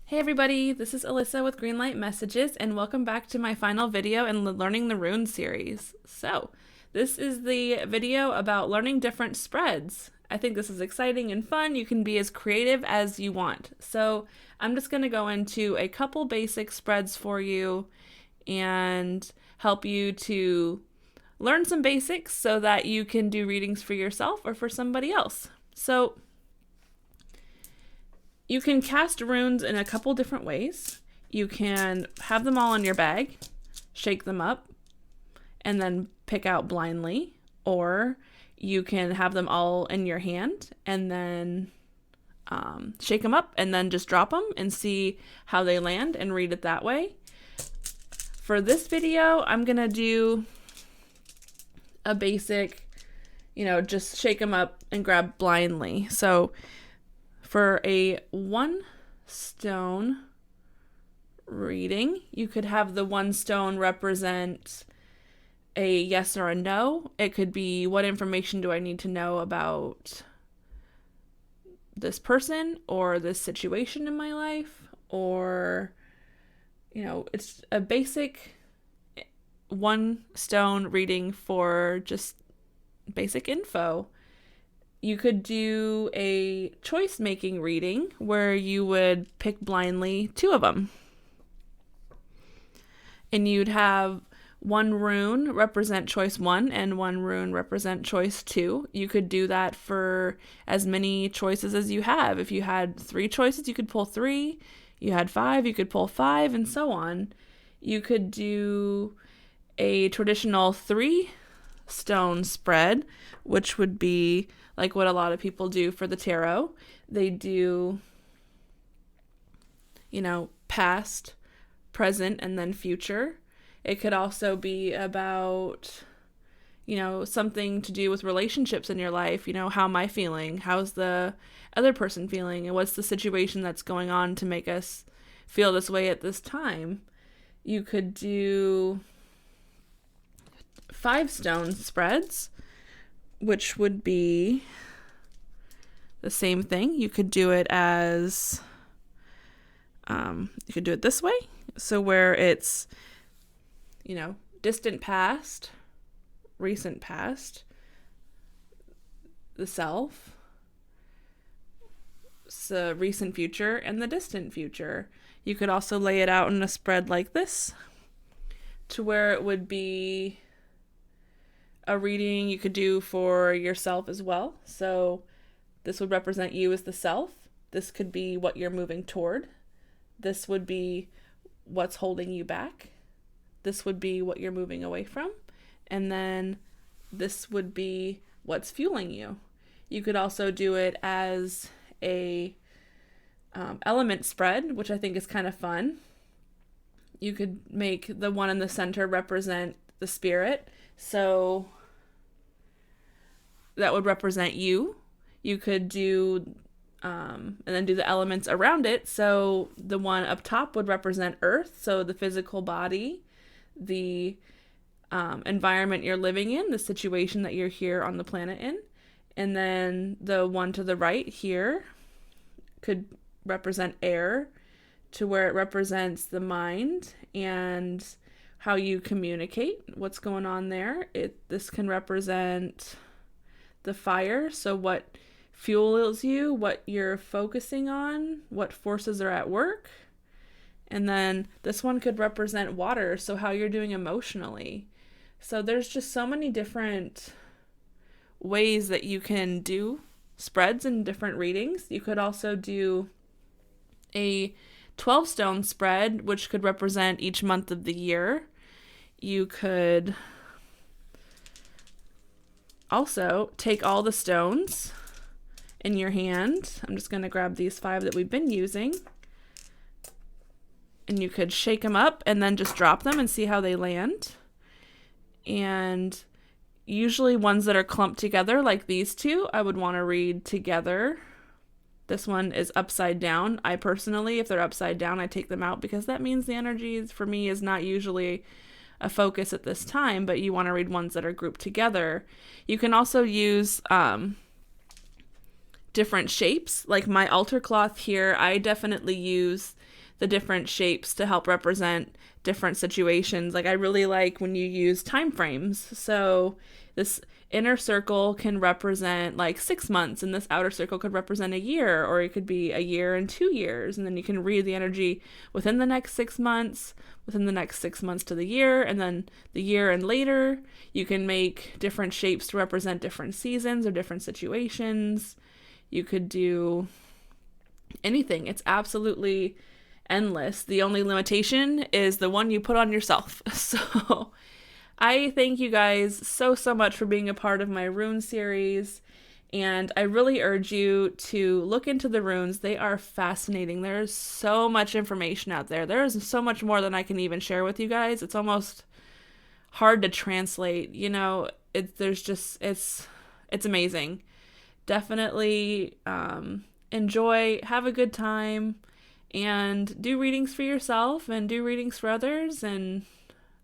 Hey everybody, this is Alyssa with Greenlight Messages, and welcome back to my final video in the Learning the Runes series. So, this is the video about learning different spreads. I think this is exciting and fun. You can be as creative as you want. So, I'm just going to go into a couple basic spreads for you and help you to learn some basics so that you can do readings for yourself or for somebody else. So, you can cast runes in a couple different ways. You can have them all in your bag, shake them up, and then pick out blindly. Or you can have them all in your hand and then shake them up and then just drop them and see how they land and read it that way. For this video, I'm going to do a basic, just shake them up and grab blindly. So for a one stone reading, you could have the one stone represent a yes or a no. It could be, what information do I need to know about this person or this situation in my life? Or, it's a basic one stone reading for just basic info. You could do a choice-making reading where you would pick blindly two of them. And you'd have one rune represent choice 1 and one rune represent choice 2. You could do that for as many choices as you have. If you had 3 choices, you could pull 3. You had 5, you could pull 5, and so on. You could do a traditional 3 stone spread, which would be like what a lot of people do for the tarot. They do, past, present, and then future. It could also be about, something to do with relationships in your life. How am I feeling? How's the other person feeling? And what's the situation that's going on to make us feel this way at this time? You could do 5 stone spreads, which would be the same thing. You could do it as, you could do it this way. So where it's, distant past, recent past, the self, the recent future, and the distant future. You could also lay it out in a spread like this, to where it would be a reading you could do for yourself as well. So this would represent you as the self. This could be what you're moving toward. This would be what's holding you back. This would be what you're moving away from. And then this would be what's fueling you. You could also do it as a element spread, which I think is kind of fun. You could make the one in the center represent the spirit. So that would represent you. You could do, and then do the elements around it. So the one up top would represent earth, so the physical body, the environment you're living in, the situation that you're here on the planet in. And then the one to the right here could represent air, to where it represents the mind and how you communicate, what's going on there. This can represent the fire, so what fuels you, what you're focusing on, what forces are at work. And then this one could represent water, so how you're doing emotionally. So there's just so many different ways that you can do spreads in different readings. You could also do a 12 stone spread, which could represent each month of the year. You could also take all the stones in your hand. I'm just going to grab these 5 that we've been using. And you could shake them up and then just drop them and see how they land. And usually ones that are clumped together, like these 2, I would want to read together. This one is upside down. I personally, if they're upside down, I take them out because that means the energy for me is not usually a focus at this time, but you want to read ones that are grouped together. You can also use different shapes. Like my altar cloth here, I definitely use the different shapes to help represent different situations. Like I really like when you use time frames. So this inner circle can represent like 6 months, and this outer circle could represent a year, or it could be a year and 2 years. And then you can read the energy within the next 6 months, within the next 6 months to the year, and then the year and later. You can make different shapes to represent different seasons or different situations. You could do anything. It's absolutely endless. The only limitation is the one you put on yourself. So I thank you guys so much for being a part of my rune series, and I really urge you to look into the runes. They are fascinating. There's so much information out there. There's so much more than I can even share with you guys. It's almost hard to translate, it's amazing. Definitely enjoy, have a good time, and do readings for yourself and do readings for others. And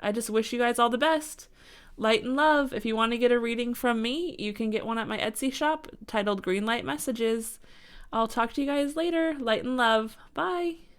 I just wish you guys all the best. Light and love. If you want to get a reading from me, you can get one at my Etsy shop titled Green Light Messages. I'll talk to you guys later. Light and love. Bye.